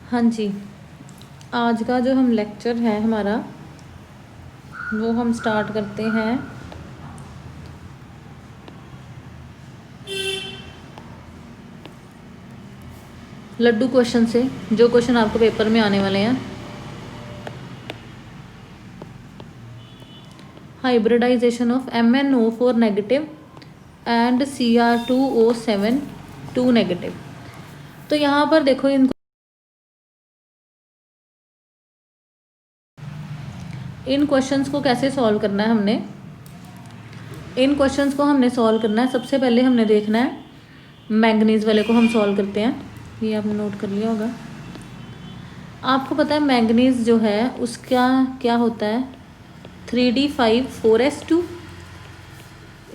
हाँ जी, आज का जो हम लेक्चर है हमारा वो हम स्टार्ट करते हैं लड्डू क्वेश्चन से, जो क्वेश्चन आपको पेपर में आने वाले हैं। Hybridisation of MnO4 negative and Cr2O7 2 negative. तो यहाँ पर देखो, इन क्वेश्चंस को कैसे सॉल्व करना है। इन क्वेश्चंस को हमने सॉल्व करना है। सबसे पहले हमने देखना है मैंगनीज वाले को हम सॉल्व करते हैं। ये आपने नोट कर लिया होगा। आपको पता है मैंगनीज जो है उसका क्या होता है, 3D5 4s2।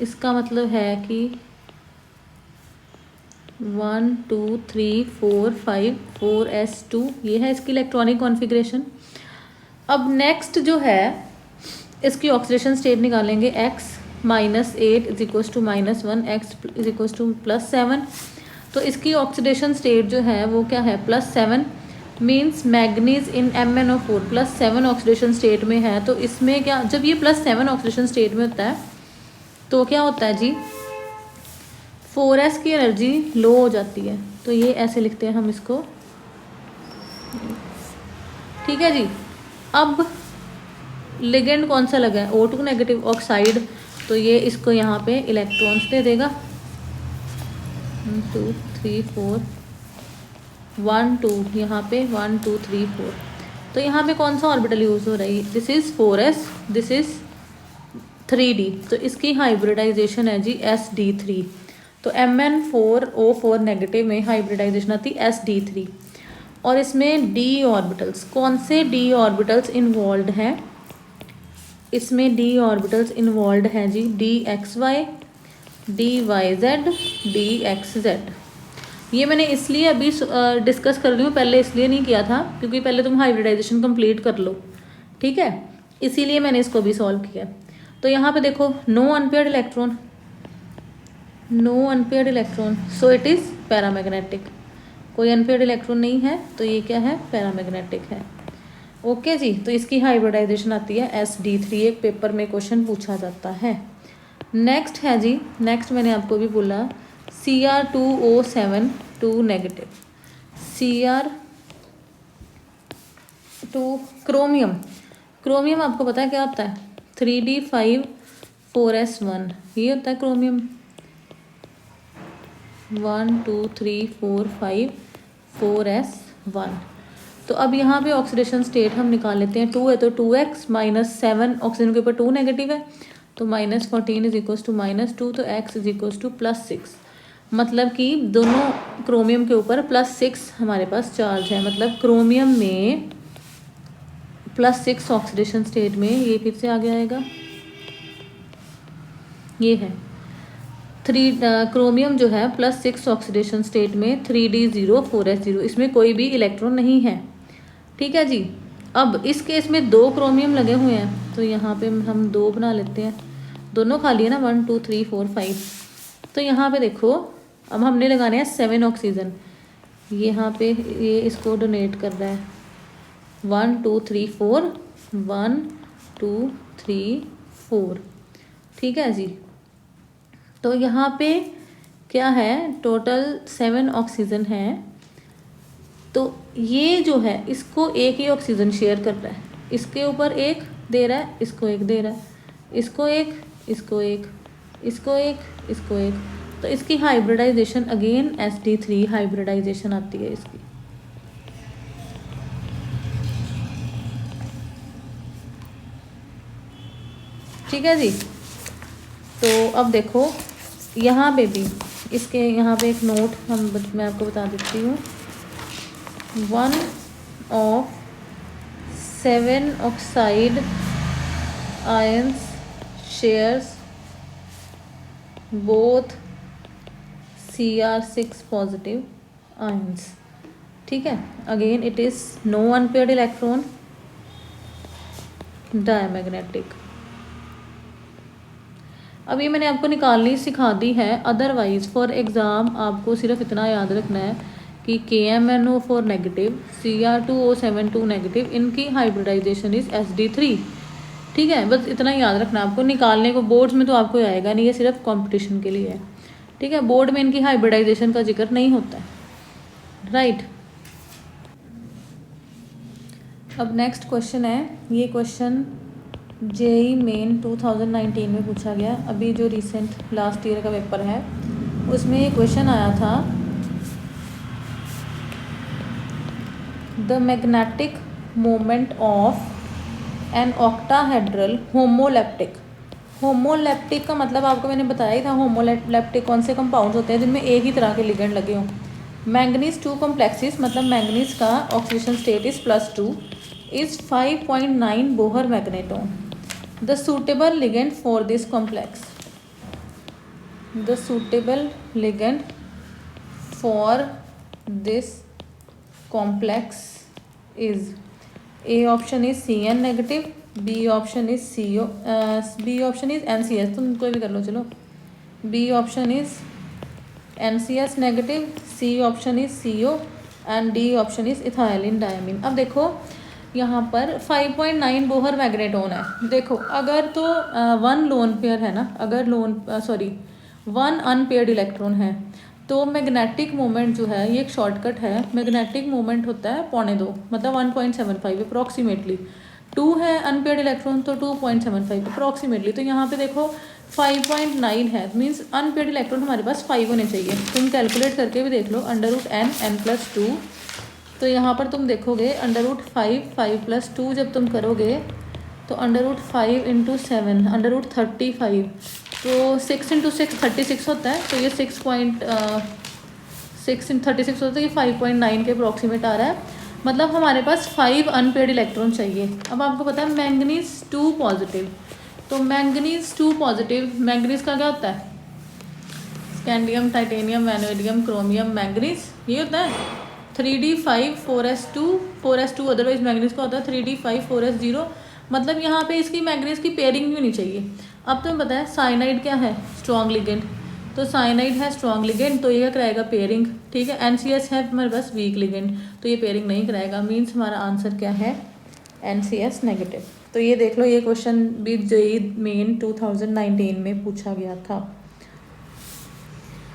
इसका मतलब है कि 1 2 3 4 5 4s2, ये है इसकी इलेक्ट्रॉनिक कॉन्फ़िगरेशन। अब नेक्स्ट जो है इसकी ऑक्सीडेशन स्टेट निकालेंगे। x -8 is equals to -1, x is equals to +7। तो इसकी ऑक्सीडेशन स्टेट जो है वो क्या है, +7। मीन्स मैग्नीज इन MnO4 +7 ऑक्सीडेशन स्टेट में है। तो इसमें क्या, जब ये +7 ऑक्सीडेशन स्टेट में होता है तो क्या होता है जी, 4s की एनर्जी लो हो जाती है। तो ये ऐसे लिखते हैं हम इसको, ठीक है जी। अब लिगेंड कौन सा लगा है, O2 नेगेटिव ऑक्साइड। तो ये इसको यहाँ पे इलेक्ट्रॉन्स दे देगा, 1 2 3 4 1 2, यहाँ पे 1 2 3 4। तो यहाँ पे कौन सा ऑर्बिटल यूज हो रही है, this is 4s, this is 3d। तो इसकी हाइब्रिडाइजेशन है जी sd3। तो Mn4O4 नेगेटिव में हाइब्रिडाइजेशन आती है sd3। और इसमें d ऑर्बिटल्स, कौन से d ऑर्बिटल्स इन्वॉल्व हैं, इसमें d ऑर्बिटल्स इन्वॉल्व हैं जी dxy, dyz, dxz। ये मैंने इसलिए अभी डिस्कस कर रही हूँ, पहले इसलिए नहीं किया था क्योंकि पहले तुम हाइब्रिडाइजेशन कंप्लीट कर लो, ठीक है, इसीलिए मैंने इसको भी सॉल्व किया। तो यहाँ पे देखो, no unpaired electron, no unpaired electron, so it is paramagnetic. कोई अनपेयर्ड इलेक्ट्रॉन नहीं है तो ये क्या है, पैरामैग्नेटिक है। ओके जी। तो इसकी हाइब्रिडाइजेशन आती है sd3, एक पेपर में क्वेश्चन पूछा जाता है। नेक्स्ट है जी, नेक्स्ट मैंने आपको भी बोला Cr2O7 2 negative, Cr2 chromium. Chromium आपको पता है क्या होता है, 3D5 4s1, ये होता है क्रोमियम। 1 2 3 4 5 4s1। तो अब यहाँ पे ऑक्सीडेशन स्टेट हम निकाल लेते हैं। 2 है तो 2x -7, ऑक्सीजन के ऊपर 2 नेगेटिव है तो -14 इज इक्वल्स टू -2, तो x इज इक्वल्स टू +6। मतलब कि दोनों क्रोमियम के ऊपर +6 हमारे पास चार्ज है। मतलब क्रोमियम में +6 ऑक्सीडेशन स्टेट में, ये फिर से आगे आएगा, ये है 3 क्रोमियम जो है +6 ऑक्सीडेशन स्टेट में 3D0 4s0, इसमें कोई भी इलेक्ट्रॉन नहीं है, ठीक है जी। अब इस केस में 2 क्रोमियम लगे हुए हैं तो यहाँ पे हम 2 बना लेते हैं, दोनों खाली है ना, 1 2 3 4 5। तो यहाँ पे देखो, अब हमने लगाने हैं 7 ऑक्सीजन, यहाँ पे ये इसको डोनेट कर रहा है 1 2 3 4 1 2 3 4, ठीक है जी। तो यहाँ पे क्या है, टोटल 7 ऑक्सीजन है। तो ये जो है इसको एक ही ऑक्सीजन शेयर कर रहा है, इसके ऊपर एक दे रहा है, इसको एक दे रहा है, इसको एक, इसको एक, इसको एक, इसको एक। तो इसकी हाइब्रिडाइजेशन अगेन sd3 हाइब्रिडाइजेशन आती है इसकी, ठीक है जी। तो अब देखो यहाँ पे भी, इसके यहाँ पे एक नोट मैं आपको बता देती हूँ। 1 of 7 oxide ions shares both Cr6 positive ions, ठीक है। Again it is no unpaired electron, diamagnetic. अब ये मैंने आपको निकालनी सिखा दी है, अदरवाइज फॉर एग्ज़ाम आपको सिर्फ इतना याद रखना है कि KMnO4 नेगेटिव, Cr2O72 नेगेटिव, इनकी हाइब्रिडाइजेशन इज Sd3। ठीक है, बस इतना याद रखना आपको, निकालने को बोर्ड्स में तो आपको आएगा नहीं, ये सिर्फ कंपटीशन के लिए है। ठीक है, बोर्ड में इनकी हाइब्रिडाइजेशन का जिक्र नहीं होता है। राइट। अब नेक्स्ट क्वेश्चन है, ये क्वेश्चन जेई मेन 2019 में पूछा गया, अभी जो रिसेंट लास्ट ईयर का पेपर है उसमें ये क्वेश्चन आया था, the magnetic moment of an octahedral homoleptic. Homoleptic का मतलब आपको मैंने बताया ही था, होमोलेप्टिक कौन से कंपाउंड्स होते हैं जिनमें एक ही तरह के लिगेंड लगे हों। मैंगनीज 2 कॉम्प्लेक्सिस, मतलब मैंगनीज का oxidation state is +2, is 5.9 Bohr magneton. The suitable ligand for this complex, the suitable ligand for this complex is, A option is Cn negative, B option is CO, B option is NCS, तुम कोई भी कर लो चलो। B option is NCS negative, C option is CO and D option is ethylene diamine. अब देखो यहाँ पर 5.9 Bohr magneton है। देखो अगर तो 1 लोन पेयर है ना, अगर 1 अनपेयर्ड इलेक्ट्रॉन है तो मैग्नेटिक मोमेंट जो है ये एक शॉर्टकट है, मैग्नेटिक मोमेंट होता है 2.25, मतलब 1.75 अप्रॉक्सीमेटली। 2 है अनपेयर्ड इलेक्ट्रॉन तो 2.75 अप्रॉक्सीमेटली। तो यहाँ पे देखो 5.9 है, मीन्स अनपेयर्ड इलेक्ट्रॉन हमारे पास 5 होने चाहिए। तुम कैलकुलेट करके भी देख लो, √n+2, तो यहाँ पर तुम देखोगे √5 + 2 जब तुम करोगे तो √5 × 7 √35, तो 6 × 6 36 होता है, तो ये 6.6 होता है, ये 5.9 के अप्रॉक्सीमेट आ रहा है। मतलब हमारे पास 5 अनपेयर्ड इलेक्ट्रॉन चाहिए। अब आपको पता है मैंगनीज 2 पॉजिटिव, तो मैंगनीज 2 पॉजिटिव, मैंगनीज का क्या होता है, scandium, titanium, vanadium, chromium, manganese, ये होता है 3d5 4s2 4s2, otherwise manganese का होता है 3d5 4s0। मतलब यहाँ पे इसकी मैंगनीज की पेयरिंग भी होनी चाहिए। अब तुम्हें पता है साइनाइड क्या है, स्ट्रॉन्ग लिगेंड, तो साइनाइड है स्ट्रॉन्ग लिगेंड, तो ये कराएगा पेयरिंग। ठीक है, NCS है हमारे पास वीक लिगेंड, तो ये पेयरिंग नहीं कराएगा। मीन्स हमारा आंसर क्या है, NCS नेगेटिव। तो ये देख लो, ये क्वेश्चन भी जेईई मेन 2019 में पूछा गया था।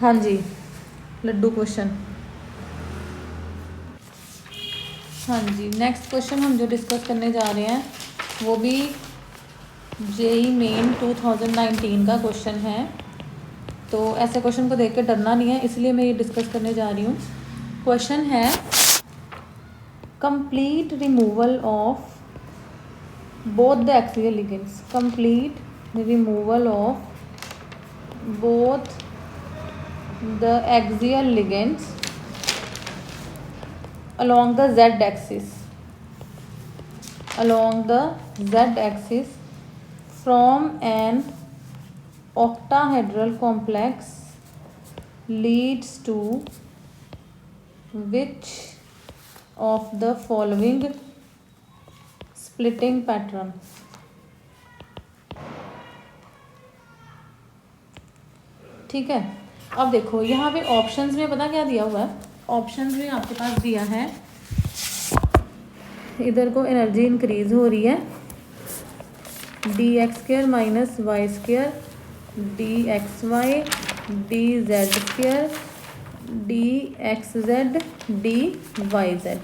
हाँ जी, लड्डू क्वेश्चन। हाँ जी, नेक्स्ट क्वेश्चन हम जो डिस्कस करने जा रहे हैं वो भी जेईई मेन 2019 का क्वेश्चन है। तो ऐसे क्वेश्चन को देख के डरना नहीं है, इसलिए मैं ये डिस्कस करने जा रही हूँ। क्वेश्चन है, complete removal of both the axial ligands, complete removal of both the axial ligands along the z-axis from an octahedral complex leads to which of the following splitting pattern? ठीक है, अब देखो यहाँ पे ऑप्शंस में पता क्या दिया हुआ है, ऑप्शंस में आपके पास दिया है, इधर को एनर्जी इंक्रीज हो रही है dx² - y² dxy dz² dxz dyz।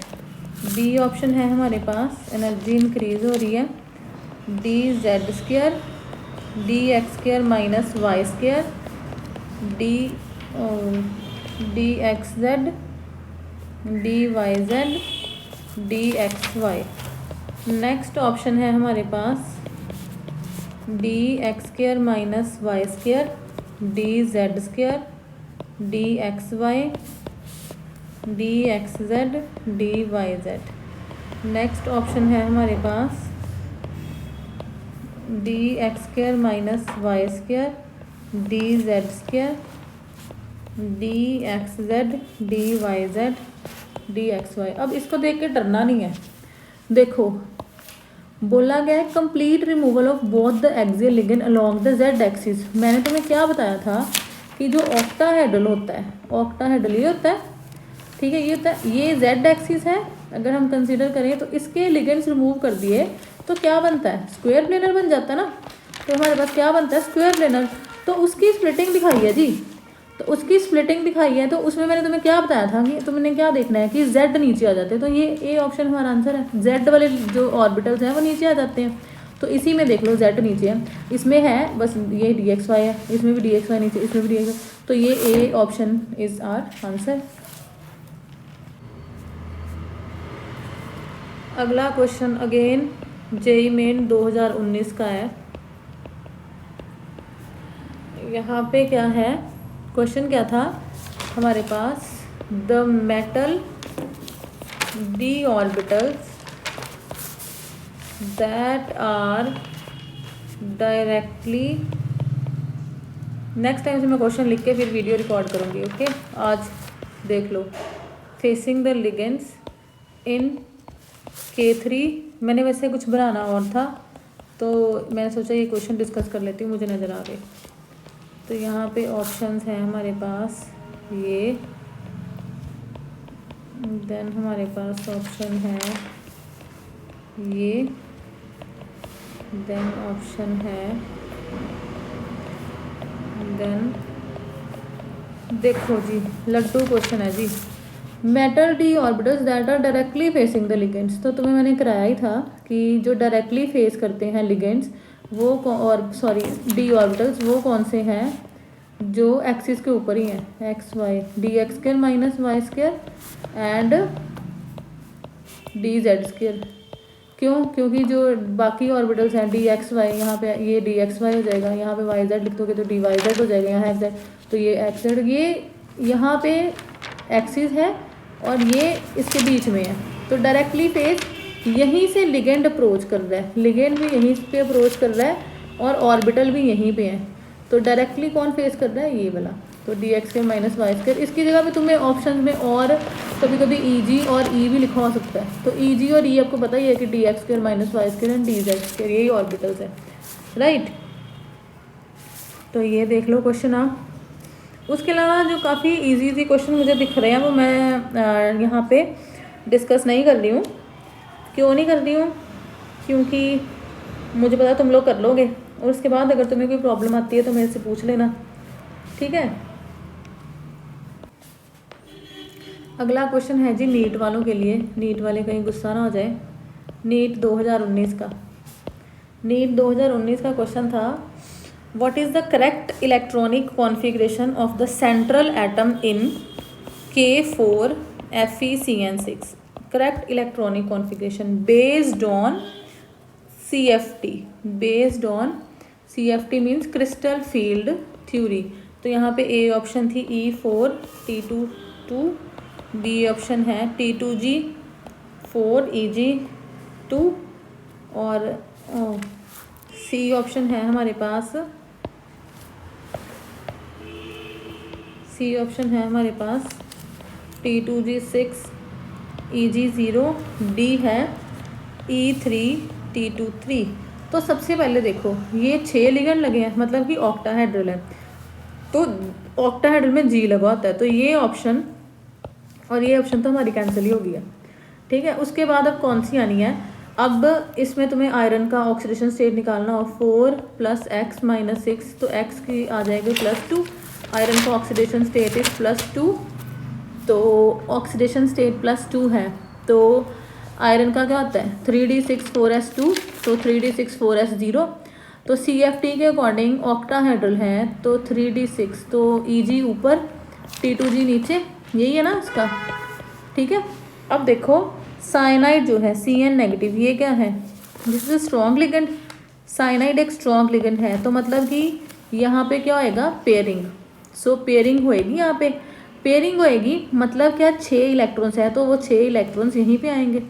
B option है हमारे पास, एनर्जी इंक्रीज हो रही है dz² dx² - y² dxz dyz dxy। Next option है हमारे पास dx² - y² dz² dxy dxz dyz। Next option है हमारे पास dx² - y² dz² dxz dyz dxy। अब इसको देख के डरना नहीं है। देखो बोला गया है complete removal of both the axial ligand along the Z axis. मैंने तुम्हें क्या बताया था कि जो ऑक्टाहेड्रल होता है, ऑक्टाहेड्रल ये होता है, ठीक है। ये जेड एक्सिस है, अगर हम कंसीडर करें तो इसके लिगेंड्स रिमूव कर दिए तो क्या बनता है, स्क्वायर प्लेनर बन जाता है ना। तो हमारे पास क्या बनता है, स्क्वायर प्लेनर। तो उसकी स्प्लिटिंग दिखाई है जी, तो उसकी स्प्लिटिंग दिखाई है, तो उसमें मैंने तुम्हें क्या बताया था कि तुमने क्या देखना है कि जेड नीचे आ जाते हैं। तो ये ए ऑप्शन हमारा आंसर है, जेड वाले जो ऑर्बिटल्स हैं वो नीचे आ जाते हैं। तो इसी में देख लो जेड नीचे है, इसमें है बस ये डी एक्स वाई है, इसमें भी डी एक्स वाई नीचे, इसमें भी डी एक्स, तो ये A option is our answer. अगला क्वेश्चन अगेन जेई मेन 2019 का है। यहाँ पे क्या है, क्वेश्चन क्या था हमारे पास, the metal d orbitals that are directly, next time से मैं क्वेश्चन लिख के फिर वीडियो रिकॉर्ड करूँगी, ओके। आज देख लो, facing the ligands in K3, मैंने वैसे कुछ बनाना और था तो मैंने सोचा ये क्वेश्चन डिस्कस कर लेती हूँ, मुझे नज़र आ गए। तो यहाँ पे ऑप्शंस हैं हमारे पास ये, देन हमारे पास ऑप्शन है ये, देन ऑप्शन है, देन देखो जी लड्डू क्वेश्चन है जी, metal d orbitals that are directly facing the ligands. तो तुम्हें मैंने कराया ही था कि जो डायरेक्टली फेस करते हैं लिगेंड्स वो और सॉरी डी ऑर्बिटल्स वो कौन से हैं, जो एक्सिस के ऊपर ही हैं, X Y, D X square minus Y square and D Z square. क्यों, क्योंकि जो बाकी ऑर्बिटल्स हैं डी एक्स वाई, यहाँ पे ये डी एक्स वाई हो जाएगा, यहाँ पे वाई जेड लिख दोगे तो डी वाई जेड हो जाएगा, यहाँ एक्स जेड, तो ये एक्स जेड, ये यहाँ पे एक्सिस है और ये इसके बीच में है। तो डायरेक्टली फेस यहीं से लिगेंड अप्रोच कर रहा है, लिगेंड भी यहीं पे अप्रोच कर रहा है और ऑर्बिटल भी यहीं पे है। तो डायरेक्टली कौन फेस कर रहा है, ये वाला, तो D X square minus Y square. इसकी जगह पे तुम्हें ऑप्शन में और कभी कभी ई जी और ई भी लिखा हो सकता है, तो ई जी और ई आपको पता ही है कि D X square minus Y square and D Z square, यही ऑर्बिटल्स है, राइट। तो ये देख लो क्वेश्चन आप। उसके अलावा जो काफ़ी इजी क्वेश्चन मुझे दिख रहे हैं वो मैं यहाँ पे डिस्कस नहीं कर रही हूँ। क्यों नहीं कर रही हूँ, क्योंकि मुझे पता तुम लोग कर लोगे, और उसके बाद अगर तुम्हें कोई प्रॉब्लम आती है तो मेरे से पूछ लेना, ठीक है। अगला क्वेश्चन है जी नीट वालों के लिए, नीट वाले कहीं गुस्सा ना हो जाए। नीट 2019 का, नीट 2019 का क्वेश्चन था, what is the correct electronic configuration of the central atom in K4 FeCN6? Correct electronic configuration based on CFT, based on CFT means crystal field theory। तो यहाँ पे ए ऑप्शन थी E4 T22, B option है T2G 4 EG2 और C option है हमारे पास, C option है हमारे पास T2G6 EG0, डी है E3 T23। तो सबसे पहले देखो ये 6 लिगेंड लगे हैं, मतलब कि ऑक्टाहेड्रल है, तो ऑक्टाहेड्रल में जी लगा होता है, तो ये ऑप्शन और ये ऑप्शन तो हमारी कैंसिल ही हो गई है, ठीक है। उसके बाद अब कौन सी आनी है, अब इसमें तुम्हें आयरन का ऑक्सीडेशन स्टेट निकालना हो, 4 + x - 6, तो x की आ जाएगी +2, आयरन का ऑक्सीडेशन स्टेट इज +2, तो ऑक्सीडेशन स्टेट +2 है, तो आयरन का क्या होता है 3d6 4s2, तो 3d6 4s0, तो CFT के अकॉर्डिंग ऑक्टाहेड्रल है तो 3d6, तो EG ऊपर T2G नीचे, यही है ना इसका, ठीक है। अब देखो साइनाइड जो है CN नेगेटिव, ये क्या है, this is strong ligand, cyanide एक स्ट्रॉन्ग लिगेंड है, तो मतलब कि यहाँ पे क्या होएगा पेयरिंग, सो पेयरिंग होएगी, यहाँ पे पेयरिंग होएगी, मतलब क्या 6 इलेक्ट्रॉन्स है तो वो 6 इलेक्ट्रॉन्स यहीं पे आएंगे,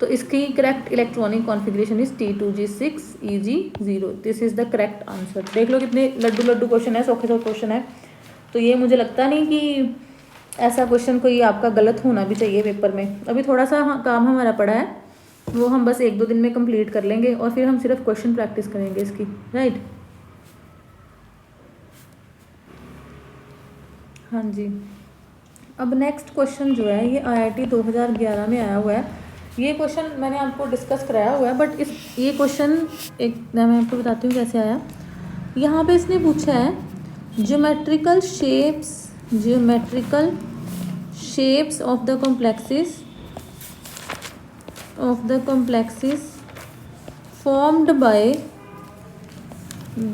तो इसकी correct electronic configuration is T2G6 EG0, this is the correct answer. देख लो कितने लड्डू क्वेश्चन है, सौखे क्वेश्चन है, तो ये मुझे लगता नहीं कि ऐसा क्वेश्चन कोई आपका गलत होना भी चाहिए पेपर में। अभी थोड़ा सा काम हमारा पड़ा है, वो हम बस 1-2 दिन में कंप्लीट कर लेंगे और फिर हम सिर्फ क्वेश्चन प्रैक्टिस करेंगे इसकी, राइट। हाँ जी, अब नेक्स्ट क्वेश्चन जो है ये IIT 2011 में आया हुआ है। ये क्वेश्चन मैंने आपको डिस्कस कराया हुआ है, बट ये क्वेश्चन एक मैं आपको बताती हूँ कैसे आया। यहाँ पे इसने पूछा है geometrical shapes of the complexes formed by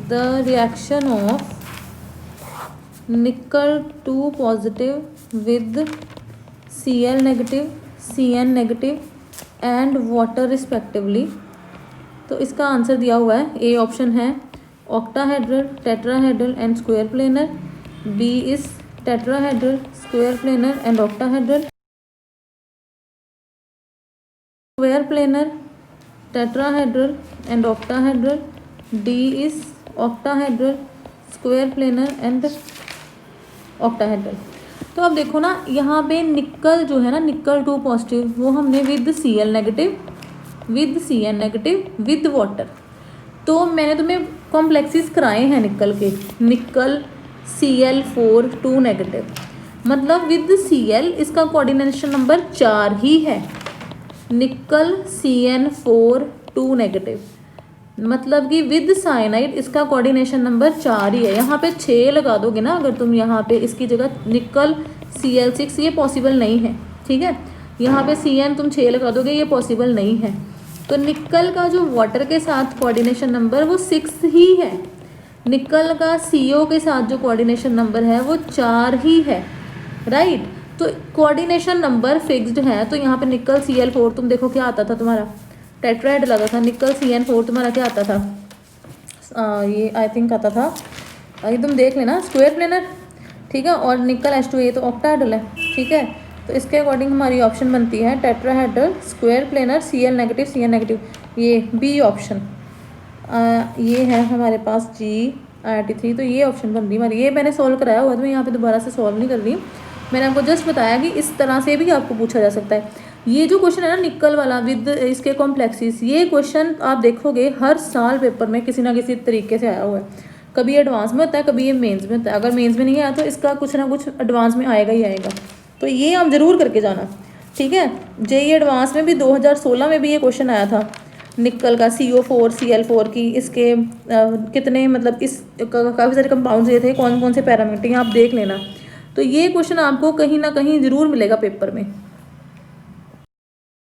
the reaction of nickel 2 positive with Cl negative, Cn negative and water respectively। तो इसका आंसर दिया हुआ है, ए ऑप्शन है octahedral, tetrahedral and square planar, B is tetrahedral, square planar and octahedral, square planar, tetrahedral and octahedral, D is octahedral, square planar and octahedral. तो अब देखो ना, यहाँ पे निकल जो है ना, निकल 2 पॉजिटिव, वो हमने with Cl negative, with Cn negative, with water. तो मैंने तुम्हें कॉम्प्लेक्सेस कराए हैं निकल के, निकल Cl4 2 नेगेटिव, मतलब विद Cl इसका कोऑर्डिनेशन नंबर 4 ही है, निकल CN4 2 नेगेटिव, मतलब कि विद साइनाइड इसका कोऑर्डिनेशन नंबर 4 ही है। यहाँ पे 6 लगा दोगे ना अगर तुम, यहाँ पे इसकी जगह निकल Cl6, ये पॉसिबल नहीं है, ठीक है। यहाँ पे Cn तुम 6 लगा दोगे, ये पॉसिबल नहीं है। तो निकल का जो वाटर के साथ कोऑर्डिनेशन नंबर वो 6 ही है, निकल का CO के साथ जो कोऑर्डिनेशन नंबर है वो 4 ही है, राइट। तो कोऑर्डिनेशन नंबर फिक्स्ड है, तो यहाँ पे निकल Cl4 तुम देखो क्या आता था तुम्हारा, टेट्राहेड्रल आता था, निकल CN4 तुम्हारा क्या आता था, ये आई थिंक आता था, ये तुम देख लेना, स्क्वायर प्लेनर, ठीक है। और निकल H2 ये तो ऑक्टाहेड्रल है, ठीक है। तो इसके अकॉर्डिंग हमारी ऑप्शन बनती है tetrahedral, square planar, Cl negative, Cn negative, ये बी ऑप्शन। ये है हमारे पास जी IIT 3, तो ये ऑप्शन बन रही हमारी। ये मैंने सॉल्व कराया हुआ है, तो मैं यहाँ पे दोबारा से सॉल्व नहीं कर रही हूँ, मैंने आपको जस्ट बताया कि इस तरह से भी आपको पूछा जा सकता है। ये जो क्वेश्चन है ना निकल वाला विद इसके कॉम्प्लेक्सेस, ये क्वेश्चन आप देखोगे हर साल पेपर में किसी ना किसी तरीके से आया हुआ है। कभी एडवांस में होता है, कभी ये मेंस में होता है। अगर मेंस में नहीं आया तो इसका कुछ ना कुछ एडवांस में आएगा ही आएगा, तो ये आप ज़रूर करके जाना, ठीक है। जेईई एडवांस में भी 2016 में भी ये क्वेश्चन आया था, निकल का CO4 Cl4 की, इसके कितने मतलब इस काफ़ी सारे कंपाउंड्स ये थे, कौन कौन से पैरामीटर, आप देख लेना। तो ये क्वेश्चन आपको कहीं ना कहीं ज़रूर मिलेगा पेपर में।